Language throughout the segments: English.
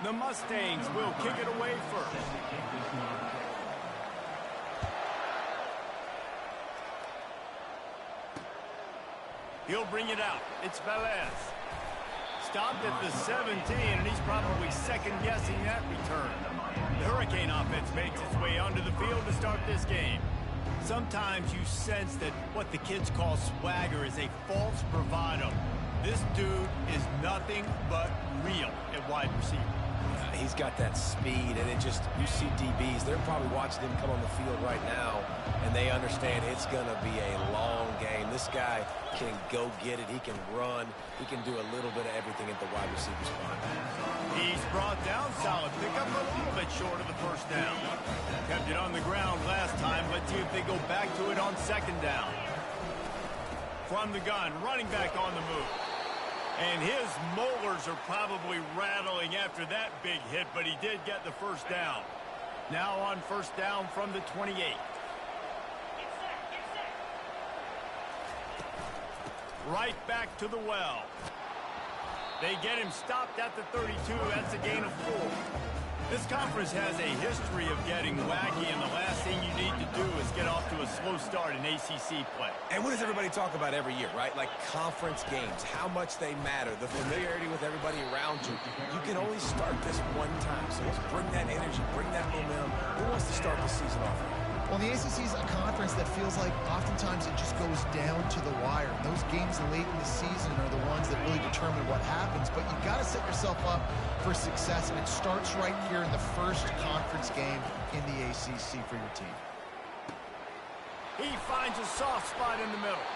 The Mustangs will kick it away first. He'll bring it out. It's Velez. Stopped at the 17, and he's probably second-guessing that return. The Hurricane offense makes its way onto the field to start this game. Sometimes you sense that what the kids call swagger is a false bravado. This dude is nothing but real at wide receiver. He's got that speed, and you see DBs, they're probably watching him come on the field right now, and they understand it's going to be a long game. This guy can go get it. He can run. He can do a little bit of everything at the wide receiver spot. He's brought down solid. Pick up a little bit short of the first down. Kept it on the ground last time. Let's see if they go back to it on second down. From the gun, running back on the move. And his molars are probably rattling after that big hit, but he did get the first down. Now on first down from the 28. Right back to the well. They get him stopped at the 32. That's a gain of 4. This conference has a history of getting wacky, and the last thing you need to do is get off to a slow start in ACC play. And what does everybody talk about every year, right? Like conference games, how much they matter, the familiarity with everybody around you. You can only start this one time, so let's bring that energy, bring that momentum. Who wants to start the season off right? Well, the ACC is a conference that feels like oftentimes it just goes down to the wire. Those games late in the season are the ones that really determine what happens, but you've got to set yourself up for success, and it starts right here in the first conference game in the ACC for your team. He finds a soft spot in the middle.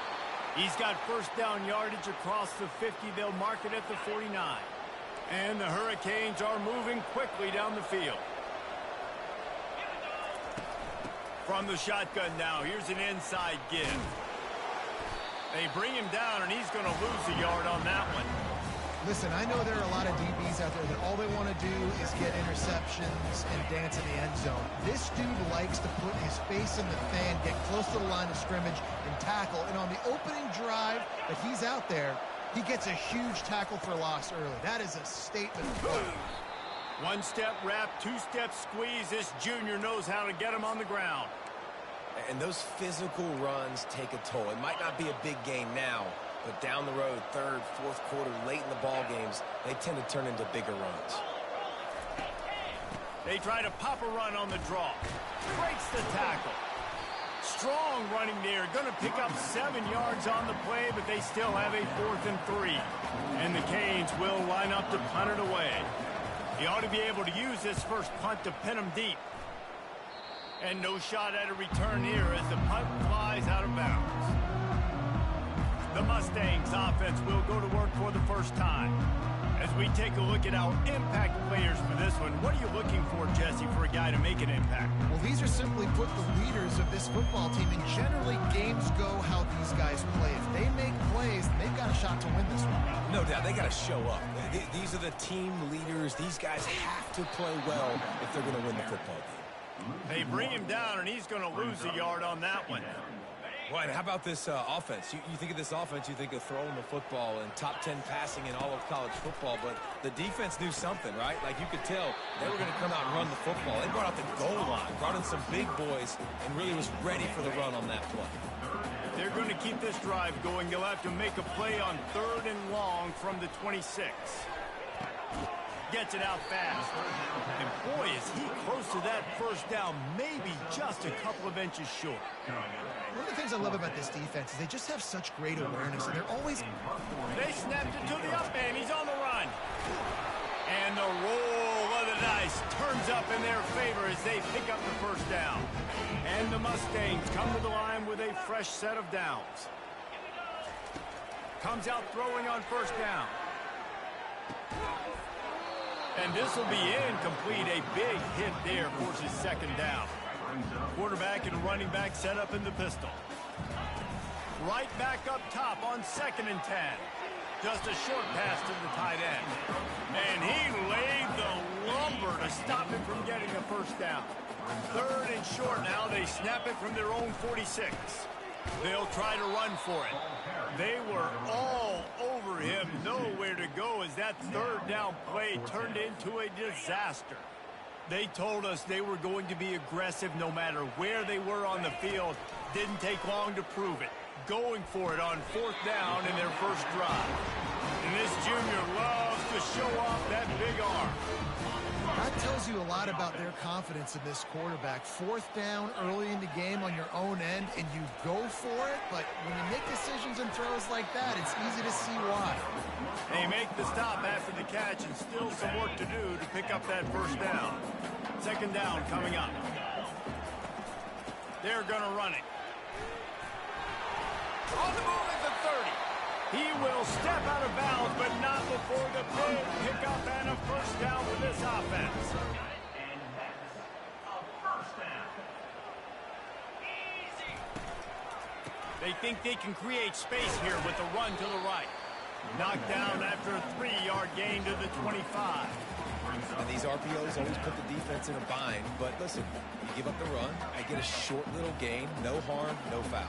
He's got first down yardage across the 50. They'll mark it at the 49. And the Hurricanes are moving quickly down the field. From the shotgun now, here's an inside give. They bring him down, and he's going to lose a yard on that one. Listen, I know there are a lot of DBs out there that all they want to do is get interceptions and dance in the end zone. This dude likes to put his face in the fan, get close to the line of scrimmage, and tackle. And on the opening drive that he's out there, he gets a huge tackle for loss early. That is a statement of play. One-step wrap, two-step squeeze. This junior knows how to get him on the ground. And those physical runs take a toll. It might not be a big game now, but down the road, third, fourth quarter, late in the ball games, they tend to turn into bigger runs. They try to pop a run on the draw. Breaks the tackle. Strong running there. Going to pick up 7 yards on the play, but they still have a 4th and 3. And the Canes will line up to punt it away. He ought to be able to use this first punt to pin him deep. And no shot at a return here as the punt flies out of bounds. The Mustangs offense will go to work for the first time. As we take a look at our impact players for this one, what are you looking for, Jesse, for a guy to make an impact? Well, these are simply put the leaders of this football team, and generally games go how these guys play. If they make plays, they've got a shot to win this one. No doubt, they got to show up. These are the team leaders. These guys have to play well if they're going to win the football game. They bring him down, and he's going to lose a yard on that one. Well, and how about this offense? You think of this offense, you think of throwing the football and top 10 passing in all of college football, but the defense knew something, right? Like you could tell they were going to come out and run the football. They brought out the goal line, brought in some big boys, and really was ready for the run on that play. They're going to keep this drive going. They'll have to make a play on 3rd and long from the 26. Gets it out fast. And boy, is he close to that first down, maybe just a couple of inches short. One of the things I love about this defense is they just have such great awareness, and they're always... They snapped it to the up man. He's on the run. And the roll of the dice turns up in their favor as they pick up the first down. And the Mustangs come to the line with a fresh set of downs. Comes out throwing on first down. And this will be incomplete. A big hit there forces second down. Quarterback and running back set up in the pistol. Right back up top on 2nd and 10. Just a short pass to the tight end. And he laid the lumber to stop him from getting a first down. 3rd and short now. They snap it from their own 46. They'll try to run for it. They were all over him nowhere to go as that third down play turned into a disaster. They told us they were going to be aggressive no matter where they were on the field. Didn't take long to prove it. Going for it on fourth down in their first drive. And this junior loves to show off that big arm. That tells you a lot about their confidence in this quarterback. Fourth down early in the game on your own end, and you go for it, but when you make decisions and throws like that, it's easy to see why. They make the stop after the catch and still some work to do to pick up that first down. Second down coming up. They're going to run it. On the move at the 30. He will step out of bounds, but not before the big pickup and a first down for this offense. They think they can create space here with the run to the right. Knocked down after a 3-yard gain to the 25. And these RPOs always put the defense in a bind, but listen, you give up the run, I get a short little gain, no harm, no foul.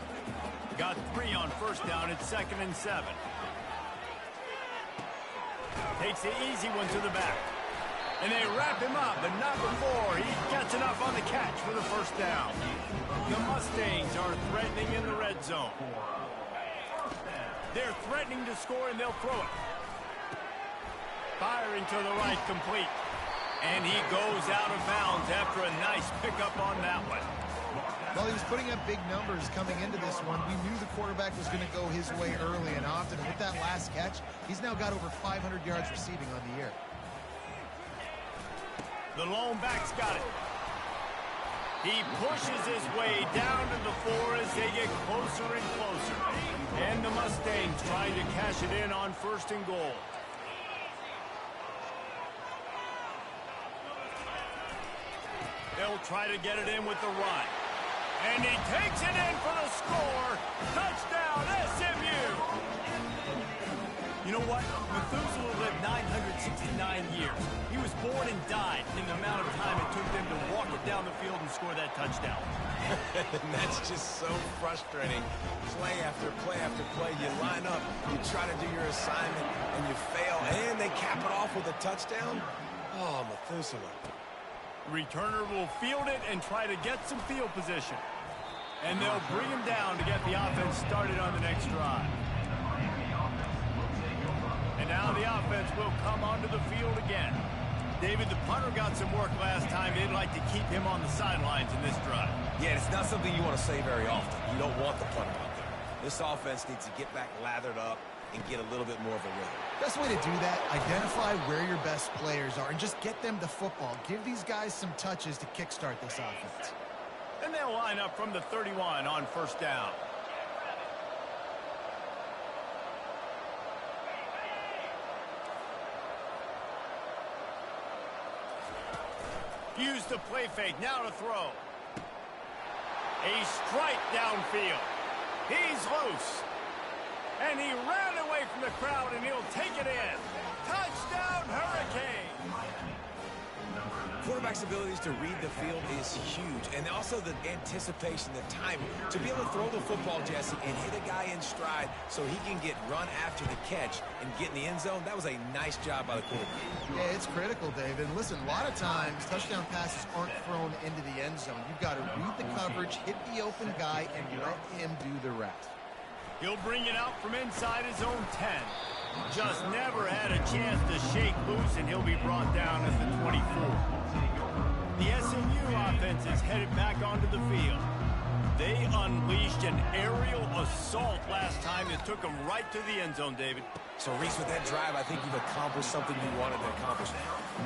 Got 3 on first down. It's 2nd and 7. Takes the easy one to the back. And they wrap him up, but not before he gets enough on the catch for the first down. The Mustangs are threatening in the red zone. They're threatening to score, and they'll throw it. Firing to the right, complete. And he goes out of bounds after a nice pickup on that one. Well, he was putting up big numbers coming into this one. We knew the quarterback was going to go his way early and often. And with that last catch, he's now got over 500 yards receiving on the year. The lone back's got it. He pushes his way down to the 4 as they get closer and closer. And the Mustangs trying to cash it in on 1st and goal. They'll try to get it in with the run. And he takes it in for the score. Touchdown, SMU. You know what? Methuselah lived 969 years. He was born and died in the amount of time it took them to walk it down the field and score that touchdown. And that's just so frustrating. Play after play after play. You line up, you try to do your assignment, and you fail. And they cap it off with a touchdown? Oh, Methuselah. Returner will field it and try to get some field position. And they'll bring him down to get the offense started on the next drive. And now the offense will come onto the field again. David, the punter got some work last time. They'd like to keep him on the sidelines in this drive. Yeah, it's not something you want to say very often. You don't want the punter out there. This offense needs to get back lathered up and get a little bit more of a rhythm. Best way to do that, identify where your best players are and just get them the football. Give these guys some touches to kickstart this offense. And they'll line up from the 31 on first down. Use the play fake, now to throw. A strike downfield. He's loose. And he ran away from the crowd, and he'll take it in. Touchdown, Hurricane! Quarterback's abilities to read the field is huge, and also the anticipation, the timing. To be able to throw the football, Jesse, and hit a guy in stride so he can get run after the catch and get in the end zone, that was a nice job by the quarterback. Yeah, it's critical, David. Listen, a lot of times, touchdown passes aren't thrown into the end zone. You've got to read the coverage, hit the open guy, and let him do the rest. He'll bring it out from inside his own 10. Just never had a chance to shake loose, and he'll be brought down at the 24. The SMU offense is headed back onto the field. They unleashed an aerial assault last time that took them right to the end zone, David. So, Reese, with that drive, I think you've accomplished something you wanted to accomplish.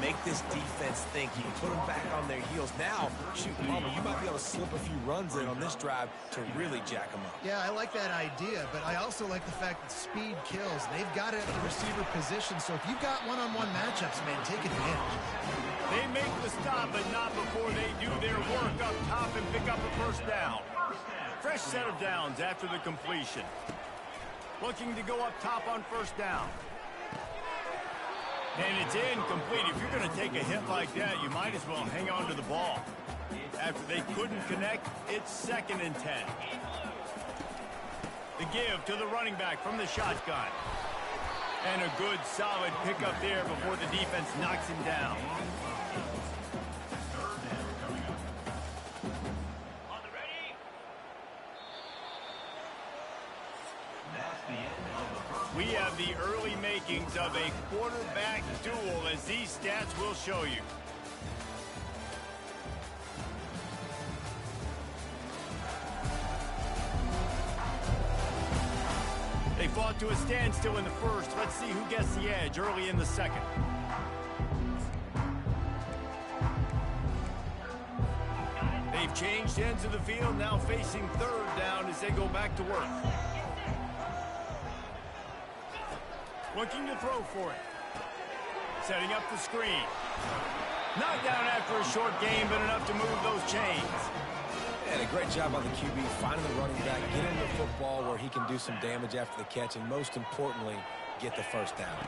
Make this defense think. You put them back on their heels. Now, shoot, Palmer, you might be able to slip a few runs in on this drive to really jack them up. Yeah, I like that idea, but I also like the fact that speed kills. They've got it at the receiver position, so if you've got one-on-one matchups, man, take advantage. They make the stop, but not before they do their work up top and pick up a first down. Fresh set of downs after the completion. Looking to go up top on first down. And it's incomplete. If you're going to take a hit like that, you might as well hang on to the ball. After they couldn't connect, it's 2nd and 10. The give to the running back from the shotgun. And a good, solid pickup there before the defense knocks him down. We have the early makings of a quarterback duel, as these stats will show you. They fought to a standstill in the first. Let's see who gets the edge early in the second. They've changed ends of the field, now facing third down as they go back to work. Looking to throw for it. Setting up the screen. Not down after a short game, but enough to move those chains. And a great job on the QB, finding the running back, getting him the football where he can do some damage after the catch, and most importantly, get the first down.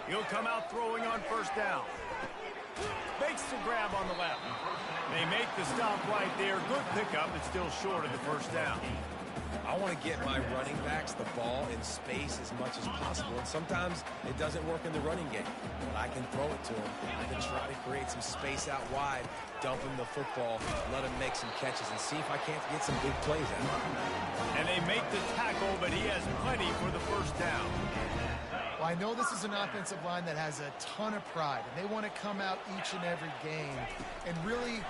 He'll come out throwing on first down. Makes the grab on the left. They make the stop right there. Good pickup, but still short of the first down. I want to get my running backs the ball in space as much as possible, and sometimes it doesn't work in the running game. But I can throw it to him. I can try to create some space out wide, dump him the football, let him make some catches, and see if I can't get some big plays out of him. And they make the tackle, but he has plenty for the first down. Well, I know this is an offensive line that has a ton of pride, and they want to come out each and every game and really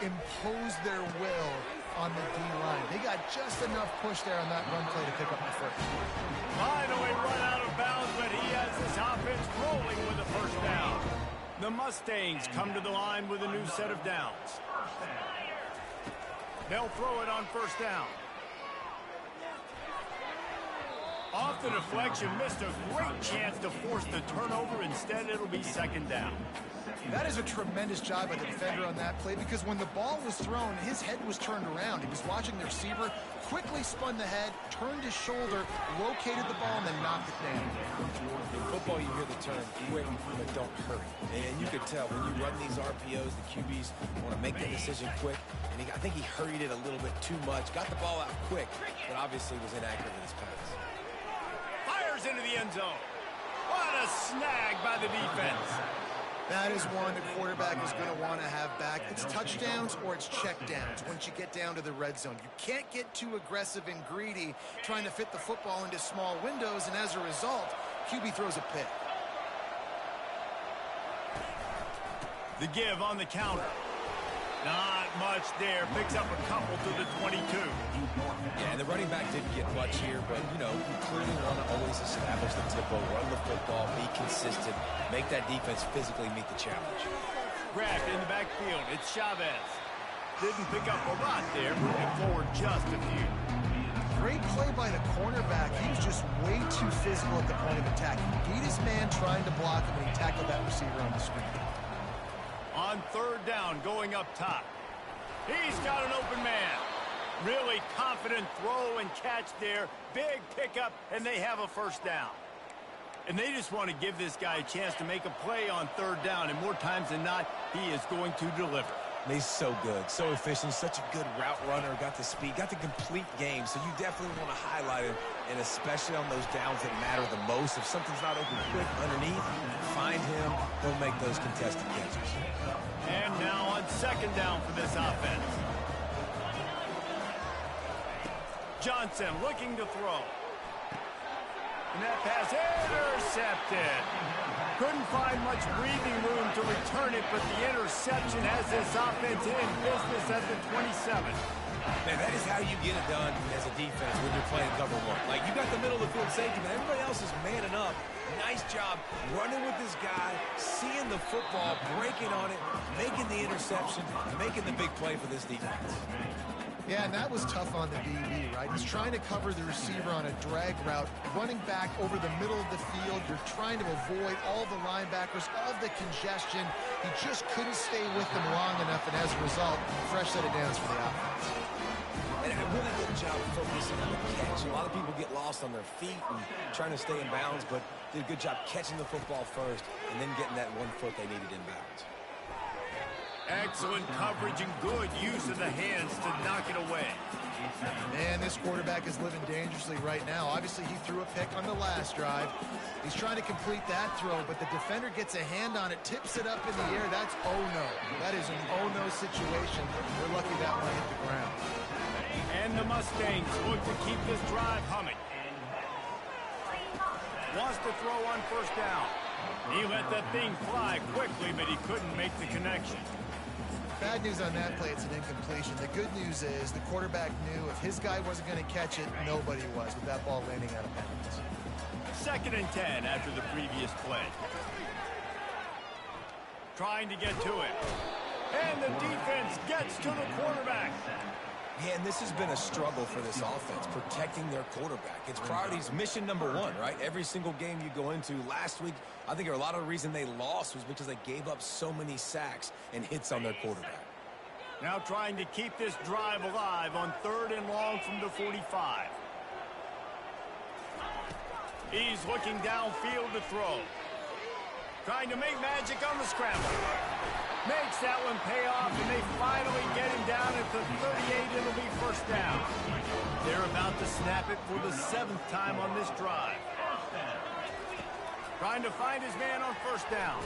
impose their will on the D-line. They got just enough push there on that run play to pick up the first. Finally run out of bounds, but he has this offense rolling with a first down. The Mustangs come to the line with a new set of downs. They'll throw it on first down. Off the deflection, missed a great chance to force the turnover. Instead, it'll be second down. That is a tremendous job by the defender on that play, because when the ball was thrown, his head was turned around. He was watching the receiver, quickly spun the head, turned his shoulder, located the ball, and then knocked it down. In football, you hear the term quick, but don't hurry. And you could tell when you run these RPOs, the QBs want to make the decision quick. And I think he hurried it a little bit too much, got the ball out quick, but obviously was inaccurate in his pass. Fires into the end zone. What a snag by the defense. That is one the quarterback is going to want to have back. It's touchdowns or it's checkdowns once you get down to the red zone. You can't get too aggressive and greedy trying to fit the football into small windows, and as a result, QB throws a pick. The give on the counter. Not much there. Picks up a couple to the 22. Yeah, and the running back didn't get much here, but, you know, you clearly want to always establish the tempo, run the football, be consistent, make that defense physically meet the challenge. Grabbed in the backfield. It's Chavez. Didn't pick up a lot there, moving forward just a few. Great play by the cornerback. He was just way too physical at the point of attack. He beat his man trying to block him, and he tackled that receiver on the screen. On third down, going up top. He's got an open man. Really confident throw and catch there. Big pickup, and they have a first down. And they just want to give this guy a chance to make a play on third down, and more times than not, he is going to deliver. He's so good, so efficient, such a good route runner, got the speed, got the complete game, so you definitely want to highlight him, and especially on those downs that matter the most. If something's not open quick underneath, find him, he'll make those contested catches. And now on second down for this offense. Johnson looking to throw. And that pass intercepted. Couldn't find much breathing room to return it, but the interception has this offense in business at the 27. Man, that is how you get it done as a defense when you're playing cover one. Like, you got the middle of the field safety, but everybody else is manning up. Nice job running with this guy, seeing the football, breaking on it, making the interception, making the big play for this defense. Yeah, and that was tough on the DB, right? He's trying to cover the receiver on a drag route, running back over the middle of the field. You're trying to avoid all the linebackers, all the congestion. He just couldn't stay with them long enough, and as a result, fresh set of downs for the offense. And a really good job focusing on the catch. A lot of people get lost on their feet and trying to stay in bounds, but did a good job catching the football first and then getting that 1 foot they needed in bounds. Excellent coverage and good use of the hands to knock it away. Man, this quarterback is living dangerously right now. Obviously, he threw a pick on the last drive. He's trying to complete that throw, but the defender gets a hand on it, tips it up in the air. That's oh-no. That is an oh-no situation. We're lucky that one hit the ground. And the Mustangs look to keep this drive humming. Wants to throw on first down. He let that thing fly quickly, but he couldn't make the connection. Bad news on that play, it's an incompletion. The good news is the quarterback knew if his guy wasn't going to catch it, nobody was with that ball landing out of bounds. 2nd and 10 after the previous play. Trying to get to it. And the defense gets to the quarterback. Man, this has been a struggle for this offense, protecting their quarterback. It's priorities, mission number one, right? Every single game you go into. Last week, I think a lot of the reason they lost was because they gave up so many sacks and hits on their quarterback. Now trying to keep this drive alive on 3rd and long from the 45. He's looking downfield to throw. Trying to make magic on the scramble. Makes that one pay off, and they finally get him down at the 38. It'll be first down. They're about to snap it for the 7th time on this drive. Trying to find his man on first down.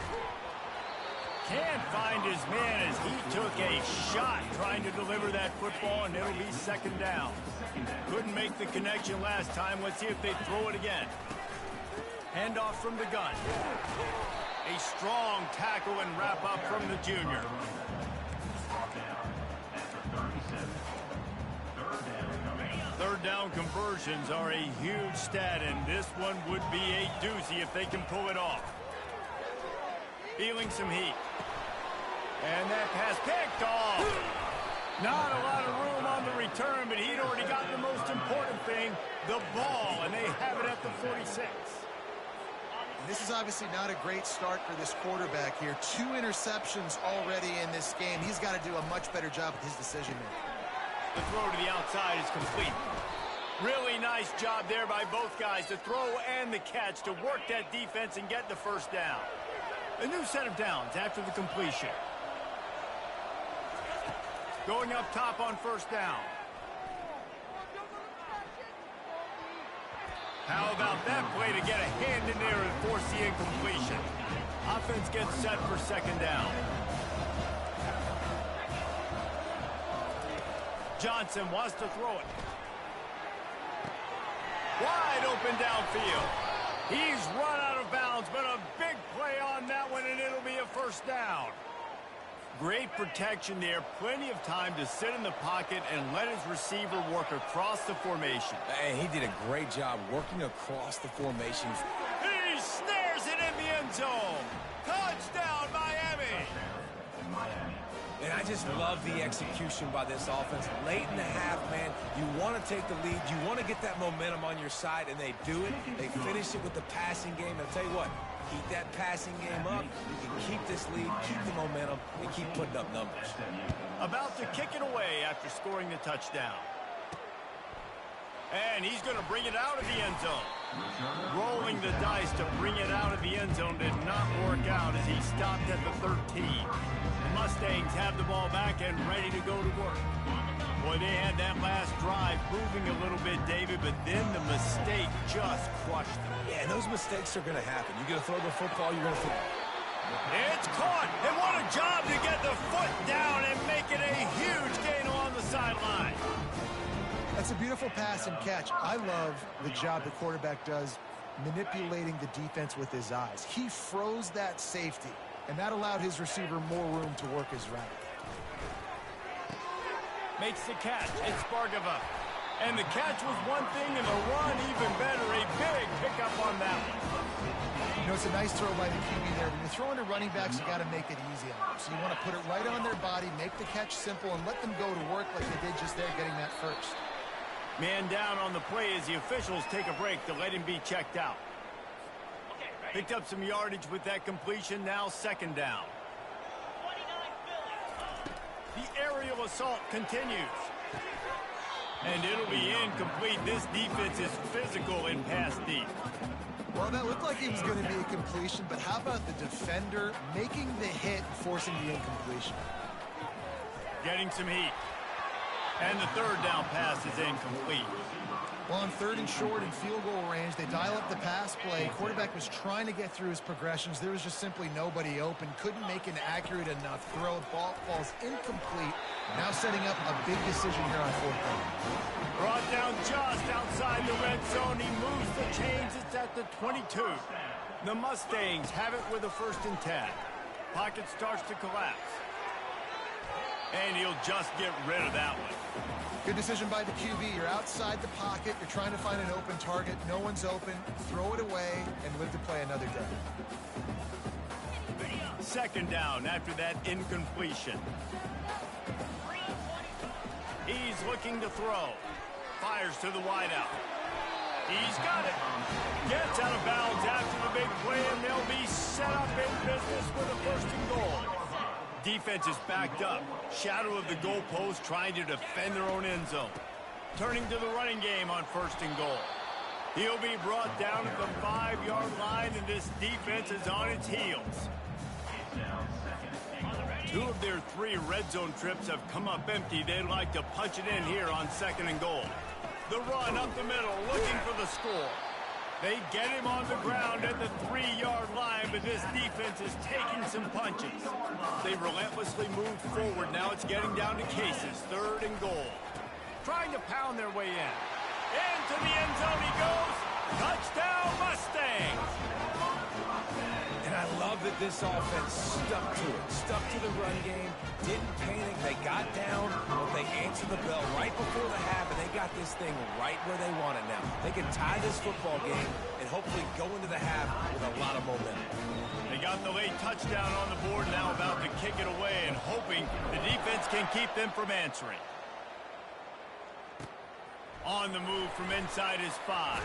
Can't find his man as he took a shot trying to deliver that football, and it'll be 2nd down. Couldn't make the connection last time. Let's see if they throw it again. Handoff from the gun. A strong tackle and wrap up from the junior. Third down conversions are a huge stat, and this one would be a doozy if they can pull it off. Feeling some heat. And that pass picked off. Not a lot of room on the return, but he'd already got the most important thing, the ball, and they have it at the 46. This is obviously not a great start for this quarterback here. 2 interceptions already in this game. He's got to do a much better job with his decision-making. The throw to the outside is complete. Really nice job there by both guys, the throw and the catch, to work that defense and get the first down. A new set of downs after the completion. Going up top on first down. How about that play to get a hand in there and force the incompletion? Offense gets set for 2nd down. Johnson wants to throw it. Wide open downfield. He's run out of bounds, but a big play on that one, and it'll be a first down. Great protection there. Plenty of time to sit in the pocket and let his receiver work across the formation. And he did a great job working across the formation. He snares it in the end zone. Touchdown, Miami. And I just love the execution by this offense. Late in the half, man, you want to take the lead. You want to get that momentum on your side, and they do it. They finish it with the passing game. And I'll tell you what, keep that passing game up. You can keep this lead, keep the momentum, and keep putting up numbers. About to kick it away after scoring the touchdown. And he's going to bring it out of the end zone. Rolling the dice to bring it out of the end zone did not work out as he stopped at the 13. The Mustangs have the ball back and ready to go to work. Boy, they had that last drive moving a little bit, David, but then the mistake just crushed them. Yeah, and those mistakes are going to happen. You're going to throw the football, you're going to throw. It's caught, and what a job to get the foot down and make it a huge gain along the sideline. That's a beautiful pass and catch. I love the job the quarterback does manipulating the defense with his eyes. He froze that safety, and that allowed his receiver more room to work his route. Makes the catch. It's Bargava. And the catch was one thing, and the run even better. A big pickup on that one. You know, it's a nice throw by the QB there. When you're throwing to running backs, you got to make it easy on them. So you want to put it right on their body, make the catch simple, and let them go to work like they did just there, getting that first. Man down on the play as the officials take a break to let him be checked out. Picked up some yardage with that completion. Now 2nd down. The aerial assault continues. And it'll be incomplete. This defense is physical in pass deep. Well, that looked like it was going to be a completion, but how about the defender making the hit and forcing the incompletion? Getting some heat. And the third down pass is incomplete. Well, on 3rd and short and field goal range, they dial up the pass play. Quarterback was trying to get through his progressions. There was just simply nobody open. Couldn't make an accurate enough throw. Ball falls incomplete. Now setting up a big decision here on 4th down. Brought down just outside the red zone. He moves the chains. It's at the 22. The Mustangs have it with a 1st and 10. Pocket starts to collapse. And he'll just get rid of that one. Good decision by the QB. You're outside the pocket. You're trying to find an open target. No one's open. Throw it away and live to play another day. 2nd down after that incompletion. He's looking to throw. Fires to the wideout. He's got it. Gets out of bounds after the big play, and they'll be set up in business with a 1st and goal. Defense is backed up. Shadow of the goalpost trying to defend their own end zone. Turning to the running game on 1st and goal. He'll be brought down at the 5-yard line, and this defense is on its heels. 2 of their 3 red zone trips have come up empty. They'd like to punch it in here on 2nd and goal. The run up the middle, looking for the score. They get him on the ground at the 3-yard line, but this defense is taking some punches. They relentlessly move forward. Now it's getting down to cases. 3rd and goal. Trying to pound their way in. Into the end zone he goes. Touchdown, Mustangs! And I love that this offense stuck to it. Stuck to the run game. Didn't panic. They got down, but they answered the bell right before the half, and they got this thing right where they want it now. They can tie this football game and hopefully go into the half with a lot of momentum. They got the late touchdown on the board, now about to kick it away and hoping the defense can keep them from answering. On the move from inside his 5.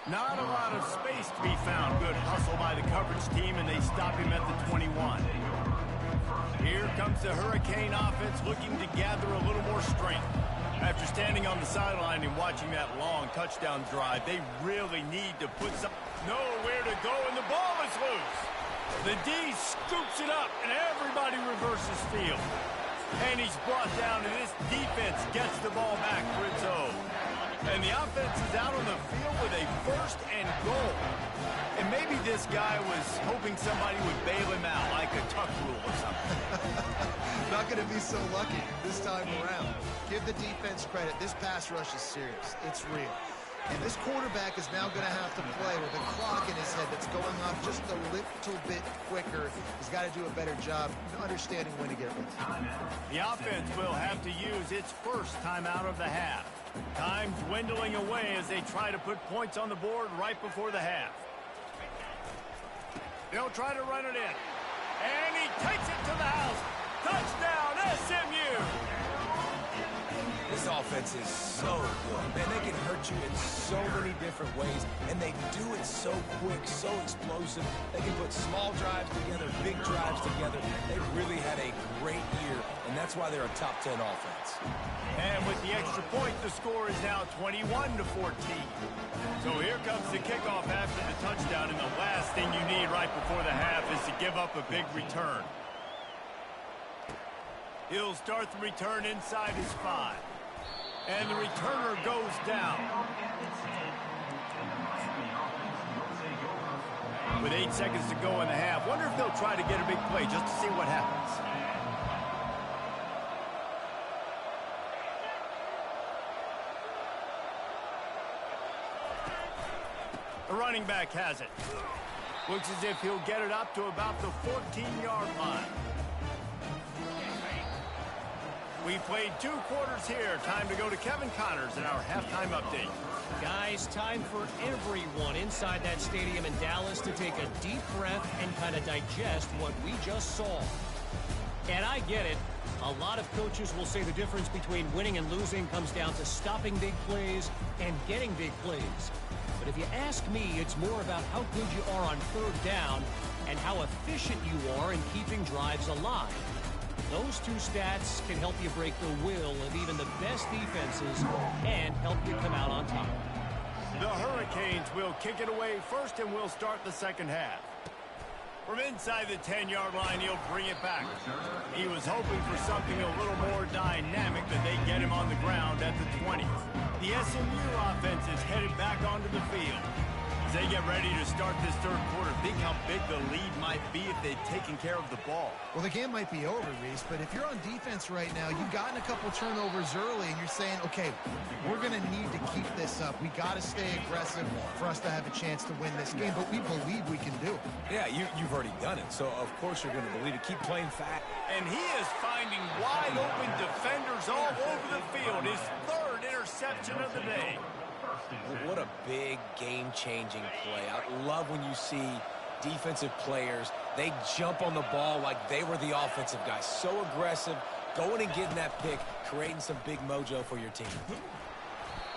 Not a lot of space to be found. Good hustle by the coverage team, and they stop him at the 21. Here comes the Hurricane offense looking to gather a little more strength. After standing on the sideline and watching that long touchdown drive, they really need to put some... Nowhere to go, and the ball is loose. The D scoops it up, and everybody reverses field. And he's brought down, and this defense gets the ball back for its own. And the offense is out on the field with a 1st and goal. And maybe this guy was hoping somebody would bail him out, like a tuck rule or something. Not going to be so lucky this time around. Give the defense credit. This pass rush is serious. It's real. And this quarterback is now going to have to play with a clock in his head that's going off just a little bit quicker. He's got to do a better job understanding when to get rid. The offense will have to use its 1st timeout of the half. Time dwindling away as they try to put points on the board right before the half. They'll try to run it in. And he takes it to the house. Touchdown, SMU! This offense is so good. Man, they can hurt you in so many different ways, and they do it so quick, so explosive. They can put small drives together, big drives together. They've really had a great year, and that's why they're a top 10 offense. And with the extra point, the score is now 21-14. So here comes the kickoff after the touchdown, and the last thing you need right before the half is to give up a big return. He'll start the return inside his 5. And the returner goes down. With 8 seconds to go in the half, wonder if they'll try to get a big play just to see what happens. The running back has it. Looks as if he'll get it up to about the 14-yard line. We played 2 quarters here. Time to go to Kevin Connors in our halftime update. Guys, time for everyone inside that stadium in Dallas to take a deep breath and kind of digest what we just saw. And I get it. A lot of coaches will say the difference between winning and losing comes down to stopping big plays and getting big plays. But if you ask me, it's more about how good you are on 3rd down and how efficient you are in keeping drives alive. Those 2 stats can help you break the will of even the best defenses and help you come out on top. The Hurricanes will kick it away first, and we'll start the second half. From inside the 10-yard line, he'll bring it back. He was hoping for something a little more dynamic, but they get him on the ground at the 20. The SMU offense is headed back onto the field. As they get ready to start this third quarter, think how big the lead might be if they'd taken care of the ball. Well, the game might be over, Reese, but if you're on defense right now, you've gotten a couple turnovers early, and you're saying, okay, we're going to need to keep this up. We got to stay aggressive for us to have a chance to win this game, but we believe we can do it. Yeah, you've already done it, so of course you're going to believe it. Keep playing fast. And he is finding wide-open defenders all over the field. His third interception of the day. What a big game-changing play. I love when you see defensive players, they jump on the ball like they were the offensive guys. So aggressive, going and getting that pick, creating some big mojo for your team.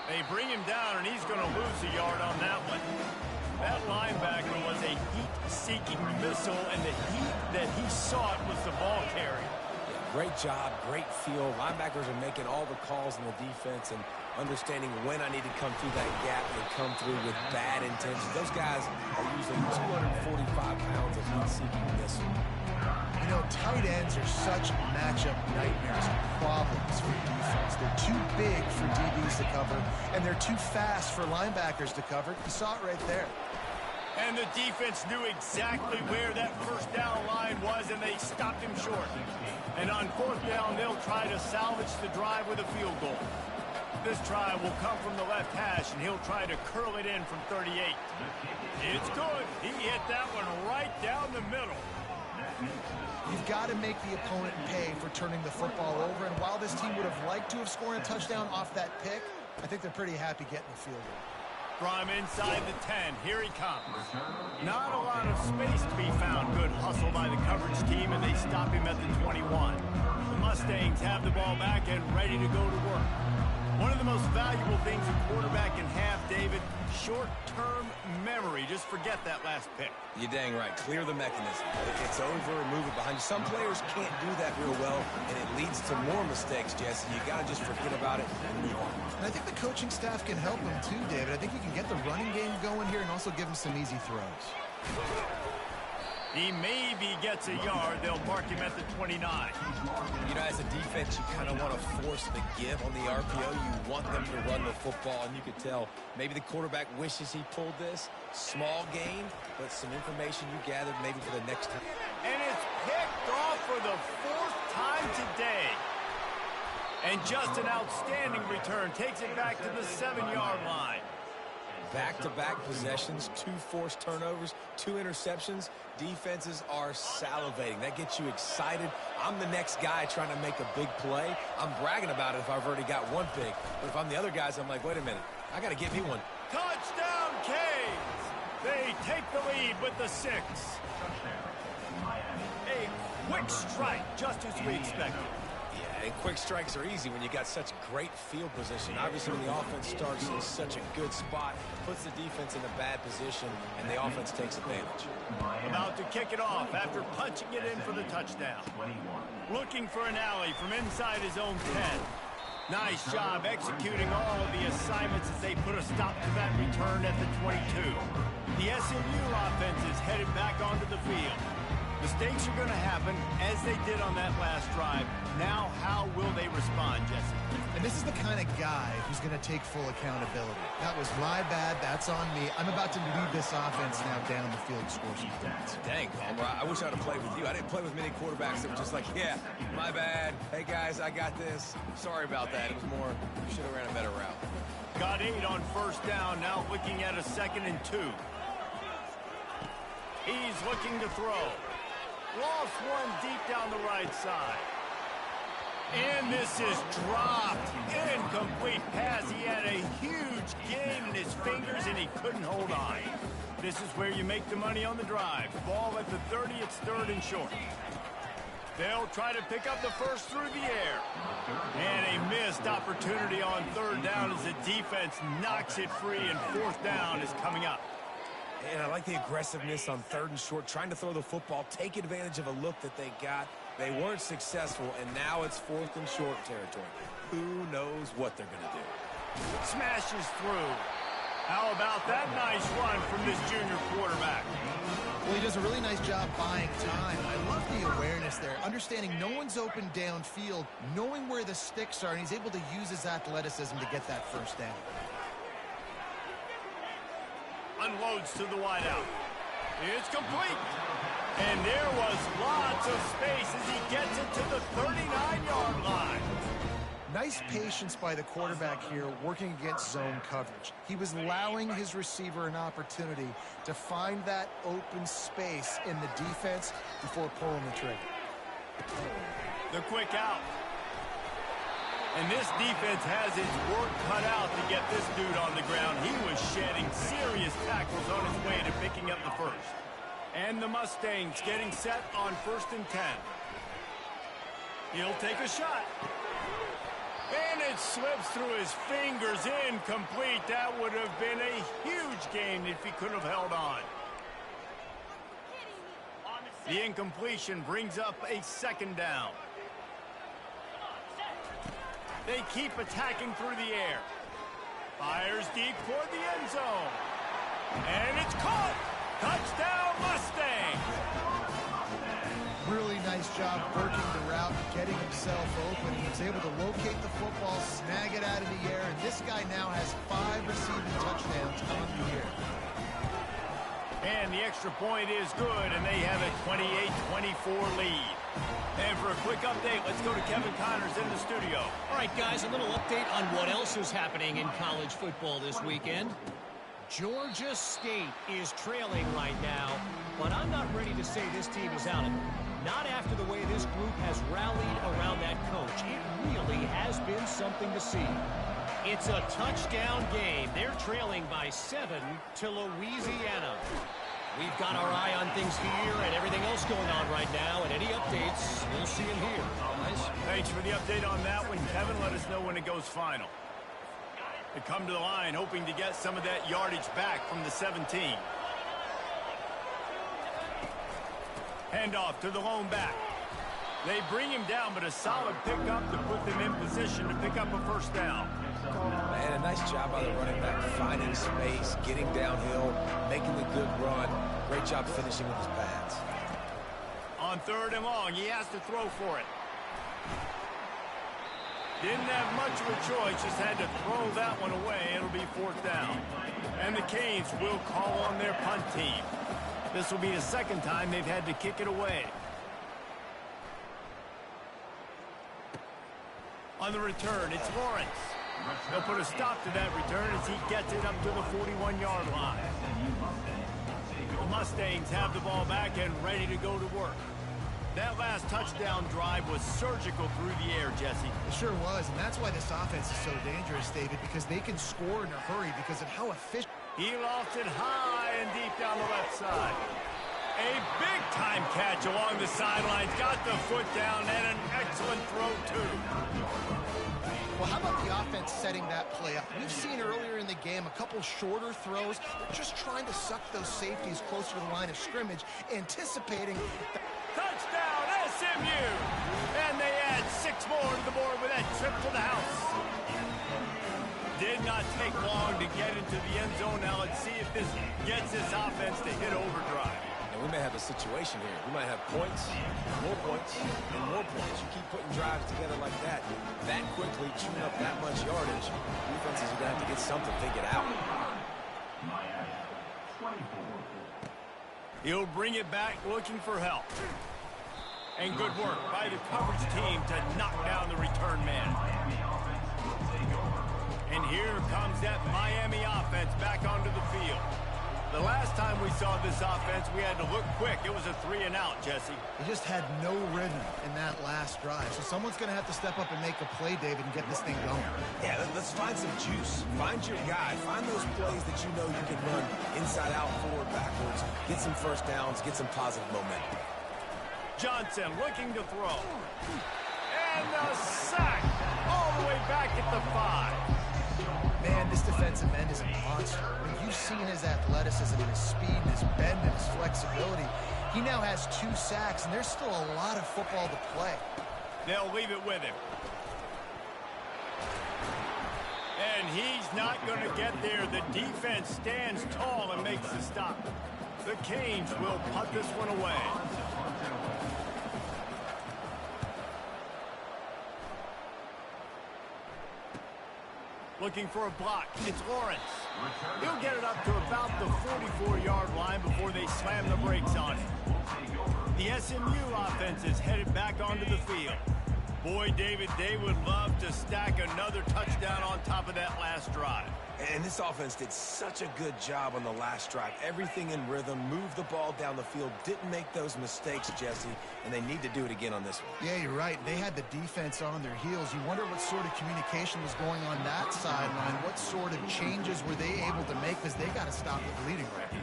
They bring him down, and he's going to lose a yard on that one. That linebacker was a heat-seeking missile, and the heat that he sought was the ball carrier. Yeah, great job, great feel. Linebackers are making all the calls in the defense and understanding when I need to come through that gap and come through with bad intentions. Those guys are using 245 pounds of heat-seeking missile. You know, tight ends are such matchup nightmares and problems for defense. They're too big for DBs to cover, and they're too fast for linebackers to cover. You saw it right there. And the defense knew exactly where that first down line was, and they stopped him short. And on fourth down, they'll try to salvage the drive with a field goal. This try will come from the left hash, and he'll try to curl it in from 38. It's good. He hit that one right down the middle. You've got to make the opponent pay for turning the football over, and while this team would have liked to have scored a touchdown off that pick, I think they're pretty happy getting the field goal. From inside the 10, here he comes. Not a lot of space to be found. Good hustle by the coverage team, and they stop him at the 21. The Mustangs have the ball back and ready to go to work. One of the most valuable things a quarterback can have, David, short-term memory. Just forget that last pick. You're dang right. Clear the mechanism. It's over and move it behind you. Some players can't do that real well, and it leads to more mistakes, Jesse. You got to just forget about it and move on. And I think the coaching staff can help him too, David. I think you can get the running game going here and also give him some easy throws. He maybe gets a yard. They'll mark him at the 29. You know, as a defense, you kind of want to force the give on the RPO. You want them to run the football, and you could tell maybe the quarterback wishes he pulled this. Small gain, but some information you gathered maybe for the next time. And it's picked off for the fourth time today. And just an outstanding return. Takes it back to the 7-yard line. Back-to-back possessions, 2 forced turnovers, 2 interceptions. Defenses are salivating. That gets you excited. I'm the next guy trying to make a big play. I'm bragging about it if I've already got one big. But if I'm the other guys, I'm like, wait a minute. I got to get me one. Touchdown, Canes! They take the lead with the 6. A quick strike, just as we expected. And quick strikes are easy when you got such great field position. Obviously, when the offense starts in such a good spot, puts the defense in a bad position, and the offense takes advantage. About to kick it off after punching it in for the touchdown. Looking for an alley from inside his own 10. Nice job executing all of the assignments as they put a stop to that return at the 22. The SMU offense is headed back onto the field. Mistakes are going to happen, as they did on that last drive. Now, how will they respond, Jesse? And this is the kind of guy who's going to take full accountability. That was my bad. That's on me. I'm about to lead this offense now down the field and score some points. Dang, Palmer, I wish I'd have played with you. I didn't play with many quarterbacks that were just like, yeah, my bad. Hey, guys, I got this. Sorry about that. It was more, you should have ran a better route. Got 8 on first down. Now looking at a 2nd and 2. He's looking to throw. Lost one deep down the right side. And this is dropped. Incomplete pass. He had a huge gain in his fingers, and he couldn't hold on. This is where you make the money on the drive. Ball at the 30. It's 3rd and short. They'll try to pick up the first through the air. And a missed opportunity on 3rd down as the defense knocks it free, and 4th down is coming up. And I like the aggressiveness on 3rd and short, trying to throw the football, take advantage of a look that they got. They weren't successful, and now it's 4th and short territory. Who knows what they're going to do? Smashes through. How about that nice run from this junior quarterback? Well, he does a really nice job buying time. I love the awareness there, understanding no one's open downfield, knowing where the sticks are, and he's able to use his athleticism to get that first down. Unloads to the wideout. It's complete. And there was lots of space as he gets it to the 39-yard line. Nice patience by the quarterback here working against zone coverage. He was allowing his receiver an opportunity to find that open space in the defense before pulling the trigger. The quick out. And this defense has its work cut out to get this dude on the ground. He was shedding serious tackles on his way to picking up the first. And the Mustangs getting set on 1st and 10. He'll take a shot. And it slips through his fingers, incomplete. That would have been a huge gain if he could have held on. The incompletion brings up a 2nd down. They keep attacking through the air. Fires deep toward the end zone. And it's caught. Touchdown, Mustangs. Really nice job working the route, getting himself open. He was able to locate the football, snag it out of the air, and this guy now has 5 receiving touchdowns on the year. And the extra point is good, and they have a 28-24 lead. And for a quick update, let's go to Kevin Connors in the studio. All right, guys, a little update on what else is happening in college football this weekend. Georgia State is trailing right now, but I'm not ready to say this team is out of it. Not after the way this group has rallied around that coach. It really has been something to see. It's a touchdown game. They're trailing by 7 to Louisiana. We've got our eye on things here and everything else going on right now, and any updates, you'll see them here, guys. Thanks for the update on that one, Kevin. Let us know when it goes final. They come to the line hoping to get some of that yardage back from the 17. Handoff to the lone back. They bring him down, but a solid pickup to put them in position to pick up a 1st down. Man, a nice job by the running back, finding space, getting downhill, making a good run. Great job finishing with his pads. On 3rd and long, he has to throw for it. Didn't have much of a choice, just had to throw that one away. It'll be 4th down. And the Canes will call on their punt team. This will be the 2nd time they've had to kick it away. On the return, it's Lawrence. They'll put a stop to that return as he gets it up to the 41-yard line. The Mustangs have the ball back and ready to go to work. That last touchdown drive was surgical through the air, Jesse. It sure was, and that's why this offense is so dangerous, David, because they can score in a hurry because of how efficient. He lofted high and deep down the left side. A big-time catch along the sidelines. Got the foot down and an excellent throw, too. Well, how about the offense setting that play up? We've seen earlier in the game a couple shorter throws. They're just trying to suck those safeties closer to the line of scrimmage, anticipating. Touchdown, SMU! And they add 6 more to the board with that trip to the house. Did not take long to get into the end zone. Now let's see if this gets this offense to hit overdrive. And we may have a situation here. We might have points, and more points. You keep putting drives together like that quickly, chewing up that much yardage, defenses are going to have to get something figured out. He'll bring it back looking for help. And good work by the coverage team to knock down the return man. And here comes that Miami offense back onto the field. The last time we saw this offense, we had to look quick. It was a 3-and-out, Jesse. They just had no rhythm in that last drive. So someone's going to have to step up and make a play, David, and get this thing going. Yeah, let's find some juice. Find your guy. Find those plays that you know you can run inside out, forward, backwards. Get some 1st downs. Get some positive momentum. Johnson looking to throw. And a sack all the way back at the 5. Man, this defensive end is a monster. When you've seen his athleticism, his speed, his bend, and his flexibility, he now has 2 sacks, and there's still a lot of football to play. They'll leave it with him. And And he's not going to get there. The defense stands tall and makes the stop. The Canes will punt this one away. Looking for a block. It's Lawrence. He'll get it up to about the 44-yard line before they slam the brakes on it. The SMU offense is headed back onto the field. Boy, David, they would love to stack another touchdown on top of that last drive. And this offense did such a good job on the last drive. Everything in rhythm, moved the ball down the field, didn't make those mistakes, Jesse, and they need to do it again on this one. Yeah, you're right. They had the defense on their heels. You wonder what sort of communication was going on that sideline. What sort of changes were they able to make, because they got to stop the bleeding right here.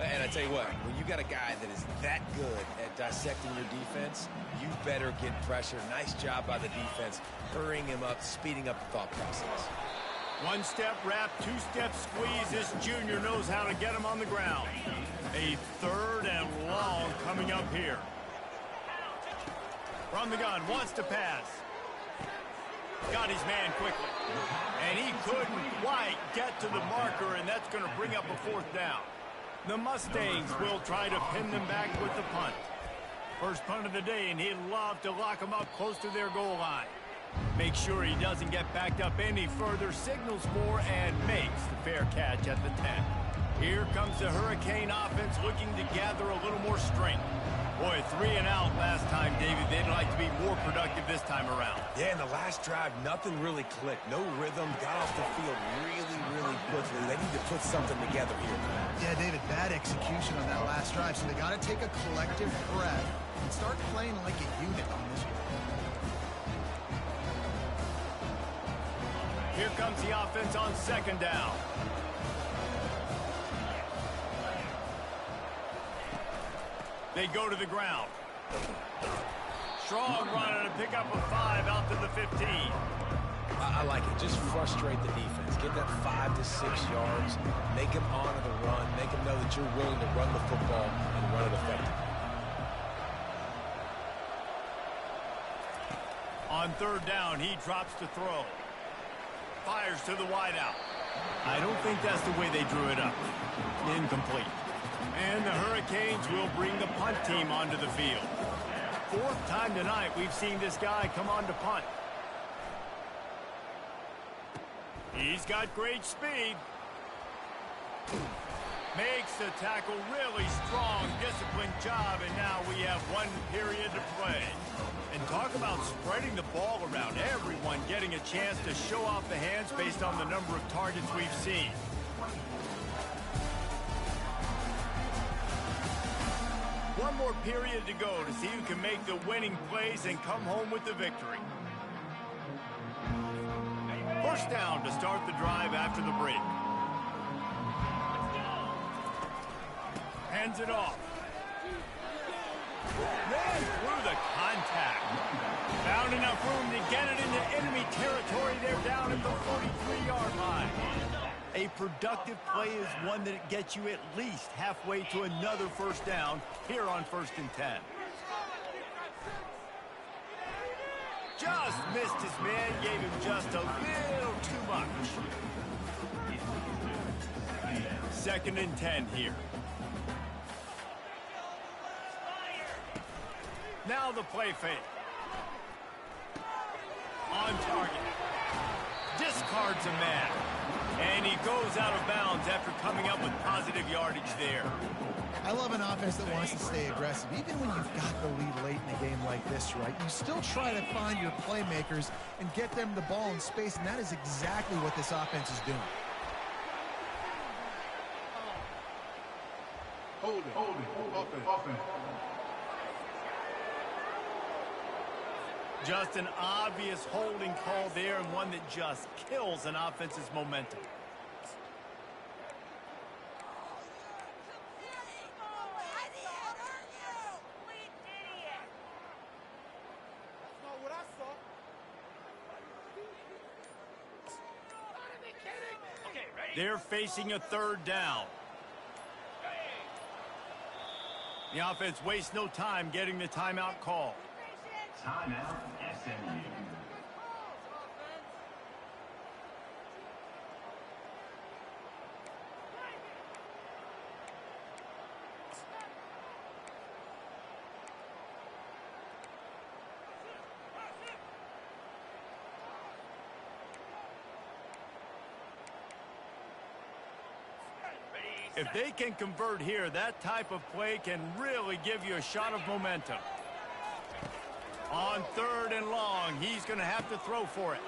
And I tell you what, when you got a guy that is that good at dissecting your defense, you better get pressure. Nice job by the defense, hurrying him up, speeding up the thought process. One-step wrap, two-step squeeze. This junior knows how to get him on the ground. A third and long coming up here. From the gun, wants to pass. Got his man quickly. And he couldn't quite get to the marker, and that's going to bring up a fourth down. The Mustangs will try to pin them back with the punt. First punt of the day, and he'd love to lock them up close to their goal line. Make sure he doesn't get backed up any further, signals for and makes the fair catch at the 10. Here comes the Hurricane offense looking to gather a little more strength. Boy, 3 and out last time, David. They'd like to be more productive this time around. Yeah, in the last drive, nothing really clicked. No rhythm, got off the field really quickly. They need to put something together here. Yeah, David, bad execution on that last drive, so they got to take a collective breath and start playing like a unit on this one. Here comes the offense on second down. They go to the ground. Strong run to pick up a 5 out to the 15. I like it. Just frustrate the defense. Get that 5 to 6 yards. Make them honor the run. Make them know that you're willing to run the football and run it effectively. On third down, he drops to throw. Fires to the wideout. I don't think that's the way they drew it up. Incomplete. And the Hurricanes will bring the punt team onto the field. Fourth time tonight we've seen this guy come on to punt. He's got great speed. Makes the tackle really strong, disciplined job, and now we have 1 period to play. And talk about spreading the ball around. Everyone getting a chance to show off the hands based on the number of targets we've seen. One more period to go to see who can make the winning plays and come home with the victory. First down to start the drive after the break. Hands it off. Ran through the contact. Found enough room to get it into enemy territory. They're down at the 43-yard line. A productive play is one that gets you at least halfway to another first down here on 1st and 10. Just missed his man, gave him just a little too much. 2nd and 10 here. Now the play fake. On target. Discards a man. And he goes out of bounds after coming up with positive yardage there. I love an offense that wants to stay aggressive. Even when you've got the lead late in a game like this, right, you still try to find your playmakers and get them the ball in space, and that is exactly what this offense is doing. Hold it. Offense. Just an obvious holding call there, and one that just kills an offense's momentum. They're facing a 3rd down. The offense wastes no time getting the timeout call. Timeout, SMU. If they can convert here, that type of play can really give you a shot of momentum. On 3rd and long, he's going to have to throw for it.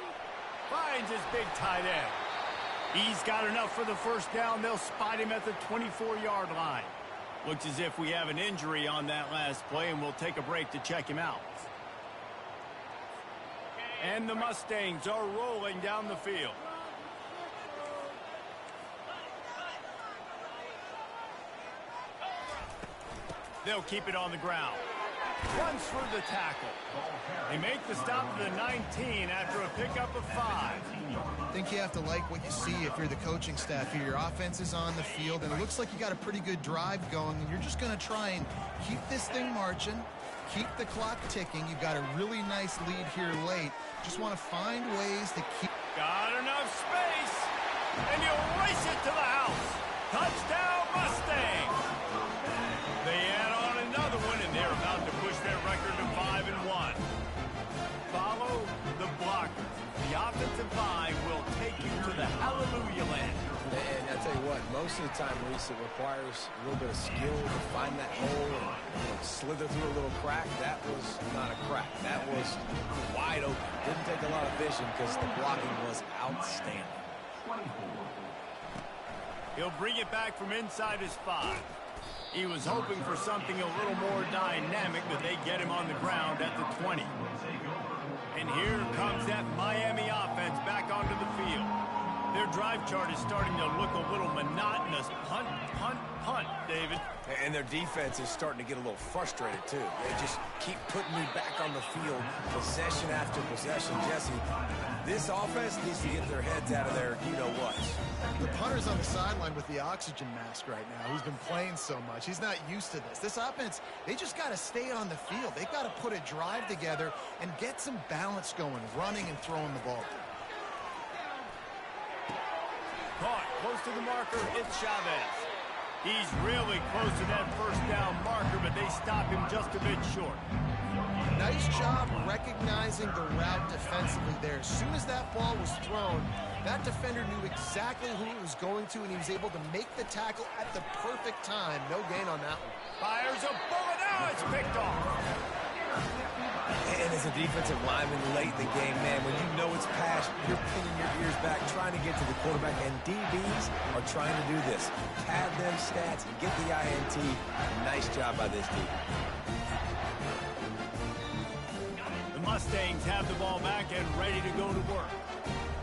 Finds his big tight end. He's got enough for the first down. They'll spot him at the 24-yard line. Looks as if we have an injury on that last play, and we'll take a break to check him out. And the Mustangs are rolling down the field. They'll keep it on the ground. Runs for the tackle. They make the stop to the 19 after a pickup of 5. I think you have to like what you see if you're the coaching staff here. Your offense is on the field, and it looks like you got a pretty good drive going, and you're just going to try and keep this thing marching, keep the clock ticking. You've got a really nice lead here late. Just want to find ways to keep... Got enough space, and you'll race it to the house. Touchdown, Mustangs! They add on another one, and they're about to push their record to 5-1. Follow the blocker. The offensive line will take you to the hallelujah land. And I tell you what, most of the time, Reese, it requires a little bit of skill to find that hole and slither through a little crack. That was not a crack. That was wide open. Didn't take a lot of vision because the blocking was outstanding. He'll bring it back from inside his 5. He was hoping for something a little more dynamic, but they get him on the ground at the 20. And here comes that Miami offense back onto the field. Their drive chart is starting to look a little monotonous. Punt, punt, punt, David. And their defense is starting to get a little frustrated, too. They just keep putting me back on the field, possession after possession. Jesse, this offense needs to get their heads out of their you-know-what. The punter's on the sideline with the oxygen mask right now. He's been playing so much. He's not used to this. This offense, they just got to stay on the field. They've got to put a drive together and get some balance going, running and throwing the ball. Caught close to the marker, it's Chavez. He's really close to that first down marker, but they stop him just a bit short. Nice job recognizing the route defensively there. As soon as that ball was thrown, that defender knew exactly who it was going to, and he was able to make the tackle at the perfect time. No gain on that one. Fires a bullet, now it's picked off. And as a defensive lineman late in the game, man, when you know it's past, you're pinning your ears back, trying to get to the quarterback, and DBs are trying to do this. Pad them stats and get the INT. Nice job by this team. The Mustangs have the ball back and ready to go to work.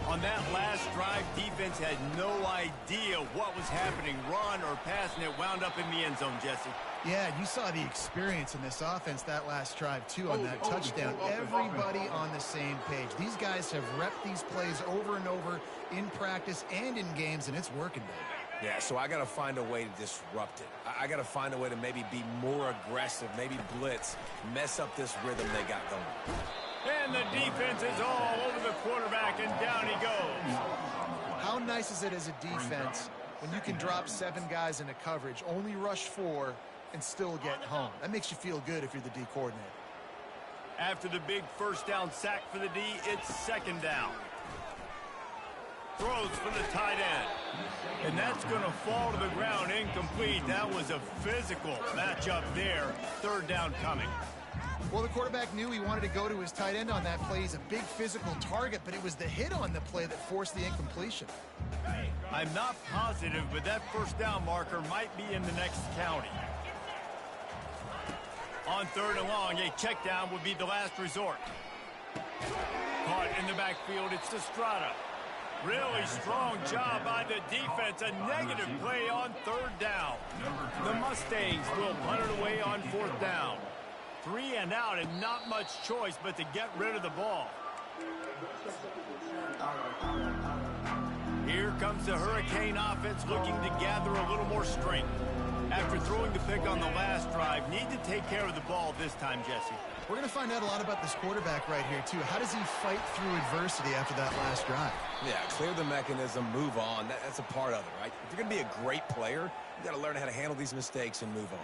On that last drive, defense had no idea what was happening, run or pass, and it wound up in the end zone, Jesse. Yeah, you saw the experience in this offense that last drive, too, on that touchdown. Everybody on the same page. These guys have repped these plays over and over in practice and in games, and it's working, baby. Yeah, so I got to find a way to disrupt it. I got to find a way to maybe be more aggressive, maybe blitz, mess up this rhythm they got going. And the defense is all over the quarterback, and down he goes. How nice is it as a defense when you can drop 7 guys into coverage, only rush 4, and still get home? That makes you feel good if you're the D coordinator. After the big first down sack for the D, it's second down. Throws for the tight end. And that's going to fall to the ground incomplete. That was a physical matchup there. Third down coming. Well, the quarterback knew he wanted to go to his tight end on that play. He's a big physical target, but it was the hit on the play that forced the incompletion. I'm not positive, but that first down marker might be in the next county. On third and long, a check down would be the last resort. Caught in the backfield, it's Estrada. Really strong job by the defense. A negative play on third down. The Mustangs will punt it away on fourth down. 3 and out, and not much choice but to get rid of the ball. Here comes the Hurricane offense looking to gather a little more strength. After throwing the pick on the last drive, need to take care of the ball this time, Jesse. We're going to find out a lot about this quarterback right here, too. How does he fight through adversity after that last drive? Yeah, clear the mechanism, move on. That's a part of it, right? If you're going to be a great player, you got to learn how to handle these mistakes and move on.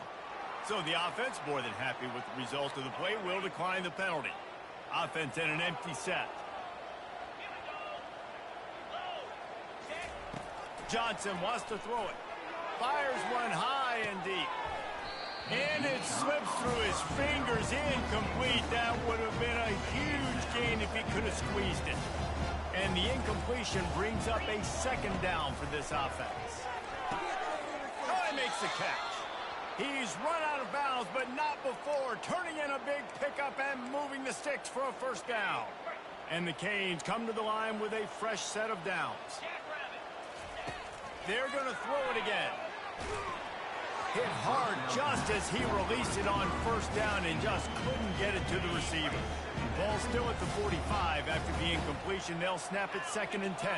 So the offense, more than happy with the result of the play, will decline the penalty. Offense in an empty set. Johnson wants to throw it. Fires one high and deep. And it slips through his fingers, incomplete. That would have been a huge gain if he could have squeezed it. And the incompletion brings up a second down for this offense. He makes the catch. He's run out of bounds, but not before turning in a big pickup and moving the sticks for a first down. And the Canes come to the line with a fresh set of downs. They're going to throw it again. Hit hard just as he released it on first down and just couldn't get it to the receiver. Ball still at the 45 after the incompletion. They'll snap it 2nd and 10.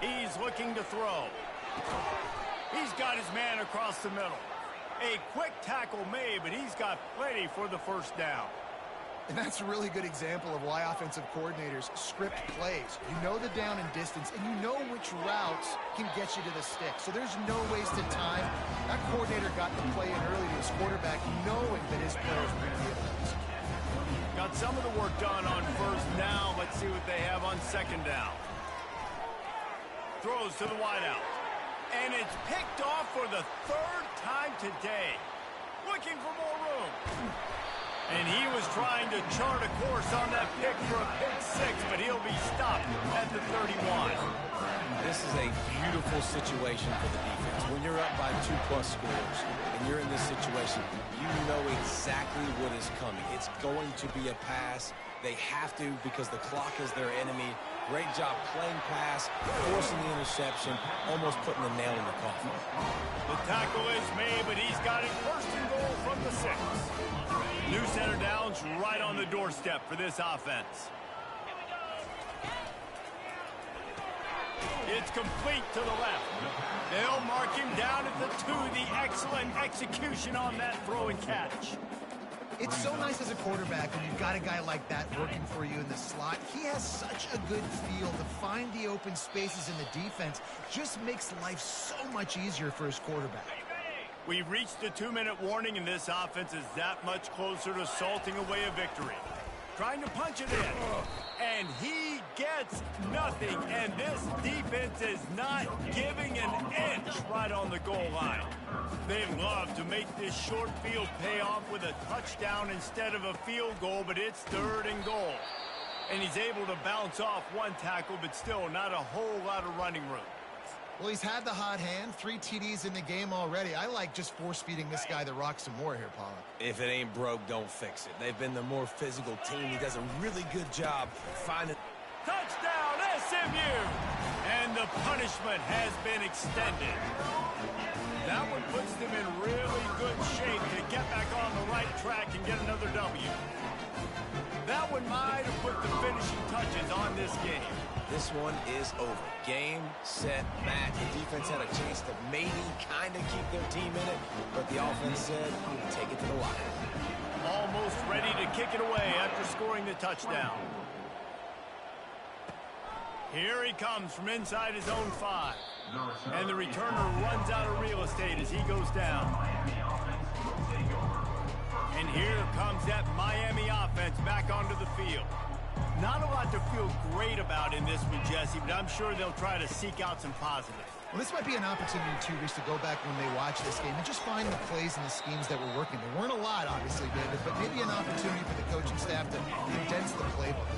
He's looking to throw. He's got his man across the middle. A quick tackle made, but he's got plenty for the first down. And that's a really good example of why offensive coordinators script plays. You know the down and distance, and you know which routes can get you to the stick. So there's no wasted time. That coordinator got the play in early to his quarterback, knowing that his players were going to be able to execute. Got some of the work done on first down. Let's see what they have on second down. Throws to the wideout. And it's picked off for the 3rd time today. Looking for more room. And he was trying to chart a course on that pick for a pick 6, but he'll be stopped at the 31. This is a beautiful situation for the defense. When you're up by 2+ scores and you're in this situation, you know exactly what is coming. It's going to be a pass. They have to because the clock is their enemy. Great job playing pass, forcing the interception, almost putting the nail in the coffin. The tackle is made, but he's got it 1st and goal from the 6. New center downs right on the doorstep for this offense. It's complete to the left. They'll mark him down at the 2. The excellent execution on that throw and catch. It's so nice as a quarterback when you've got a guy like that working for you in the slot. He has such a good feel to find the open spaces in the defense. Just makes life so much easier for his quarterback. We've reached the 2-minute warning, and this offense is that much closer to salting away a victory. Trying to punch it in, and he gets nothing, and this defense is not giving an inch right on the goal line. They love to make this short field pay off with a touchdown instead of a field goal, but it's 3rd and goal. And he's able to bounce off one tackle, but still not a whole lot of running room. Well, he's had the hot hand, 3 TDs in the game already. I like just force-feeding this guy the rock some more here, Paula. If it ain't broke, don't fix it. They've been the more physical team. He does a really good job finding... Touchdown, SMU! And the punishment has been extended. That one puts them in really good shape to get back on the right track and get another W. That one might have put the finishing touches on this game. This one is over. Game, set, match. The defense had a chance to maybe kind of keep their team in it, but the offense said, take it to the line. Almost ready to kick it away after scoring the touchdown. Here he comes from inside his own 5. And the returner runs out of real estate as he goes down. And here comes that Miami offense back onto the field. Not a lot to feel great about in this one, Jesse, but I'm sure they'll try to seek out some positives. Well, this might be an opportunity, too, Reese, to go back when they watch this game and just find the plays and the schemes that were working. There weren't a lot, obviously, David, but maybe an opportunity for the coaching staff to condense the playbook.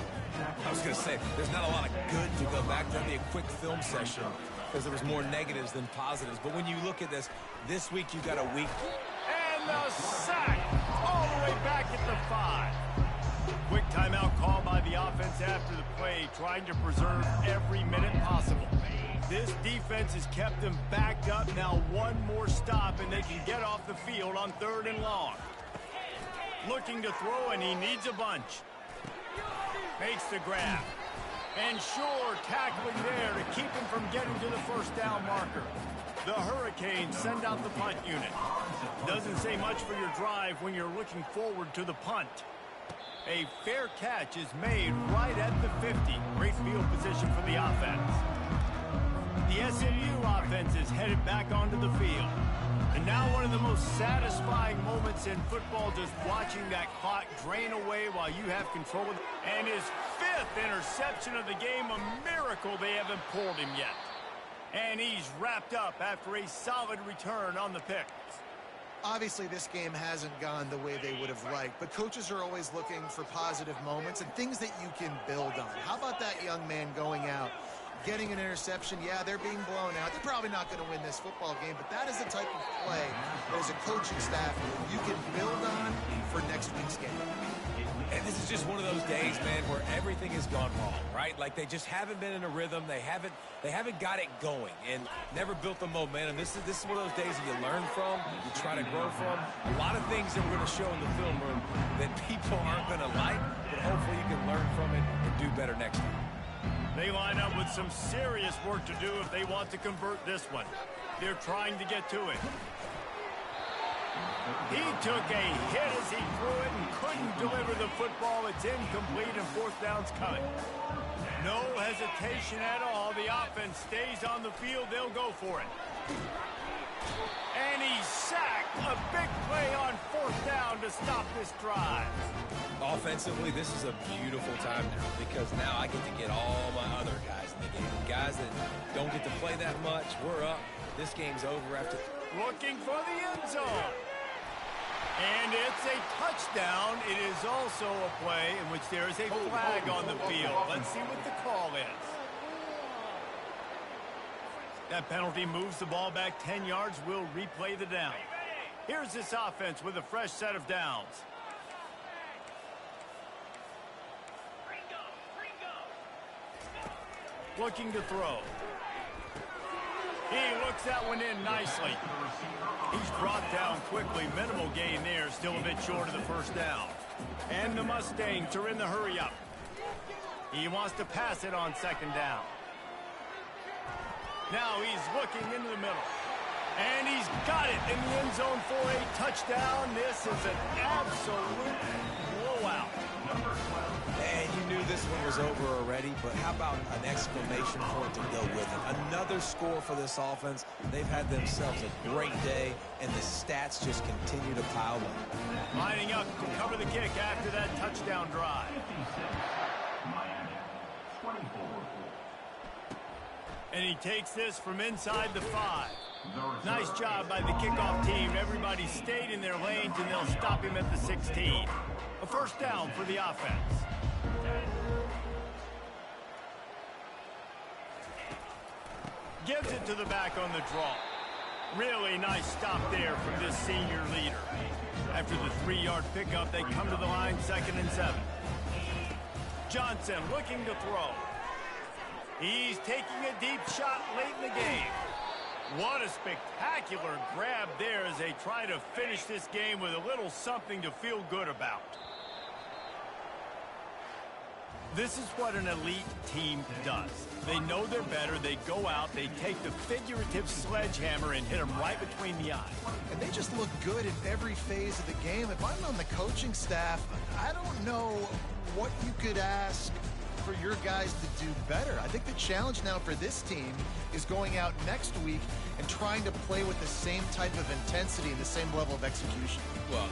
I was going to say, there's not a lot of good to go back. That'd be a quick film session because there was more negatives than positives. But when you look at this week you got a week. And the sack all the way back at the 5. Quick timeout call by the offense after the play, trying to preserve every minute possible. This defense has kept them backed up. Now one more stop, and they can get off the field on 3rd and long. Looking to throw, and he needs a bunch. Makes the grab. And sure, tackling there to keep him from getting to the first down marker. The Hurricanes send out the punt unit. Doesn't say much for your drive when you're looking forward to the punt. A fair catch is made right at the 50. Great field position for the offense. The SMU offense is headed back onto the field. And now one of the most satisfying moments in football, just watching that clock drain away while you have control of it. And his 5th interception of the game, a miracle they haven't pulled him yet. And he's wrapped up after a solid return on the pick. Obviously, this game hasn't gone the way they would have liked, but coaches are always looking for positive moments and things that you can build on. How about that young man going out, getting an interception? Yeah, they're being blown out. They're probably not going to win this football game, but that is the type of play that as a coaching staff you can build on for next week's game. And this is just one of those days, man, where everything has gone wrong, right? Like they just haven't been in a rhythm. They haven't got it going and never built the momentum. This is one of those days that you learn from, you try to grow from. A lot of things that we're going to show in the film room that people aren't going to like, but hopefully you can learn from it and do better next time. They line up with some serious work to do if they want to convert this one. They're trying to get to it. He took a hit as he threw it and couldn't deliver the football. It's incomplete and fourth down's coming. No hesitation at all. The offense stays on the field. They'll go for it. And he's sacked. A big play on fourth down to stop this drive. Offensively, this is a beautiful time now because now I get to get all my other guys in the game. Guys that don't get to play that much, we're up. This game's over after. Looking for the end zone. And it's a touchdown. It is also a play in which there is a flag on the field. Let's see what the call is. That penalty moves the ball back 10 yards. We'll replay the down. Here's this offense with a fresh set of downs. Looking to throw. He looks that one in nicely. He's brought down quickly. Minimal gain there. Still a bit short of the first down. And the Mustangs are in the hurry-up. He wants to pass it on second down. Now he's looking into the middle. And he's got it in the end zone for a touchdown. This is an absolute blowout. And you knew this one was over already, but how about an exclamation point to go with it? Another score for this offense. They've had themselves a great day, and the stats just continue to pile up. Lining up to cover the kick after that touchdown drive. And he takes this from inside the 5. Nice job by the kickoff team. Everybody stayed in their lanes, and they'll stop him at the 16. A first down for the offense. Gives it to the back on the draw. Really nice stop there from this senior leader. After the 3-yard pickup, they come to the line 2nd and 7. Johnson looking to throw. He's taking a deep shot late in the game. What a spectacular grab there as they try to finish this game with a little something to feel good about. This is what an elite team does. They know they're better. They go out. They take the figurative sledgehammer and hit them right between the eyes. And they just look good in every phase of the game. If I'm on the coaching staff, I don't know what you could ask for your guys to do better. I think the challenge now for this team is going out next week and trying to play with the same type of intensity and the same level of execution. Well,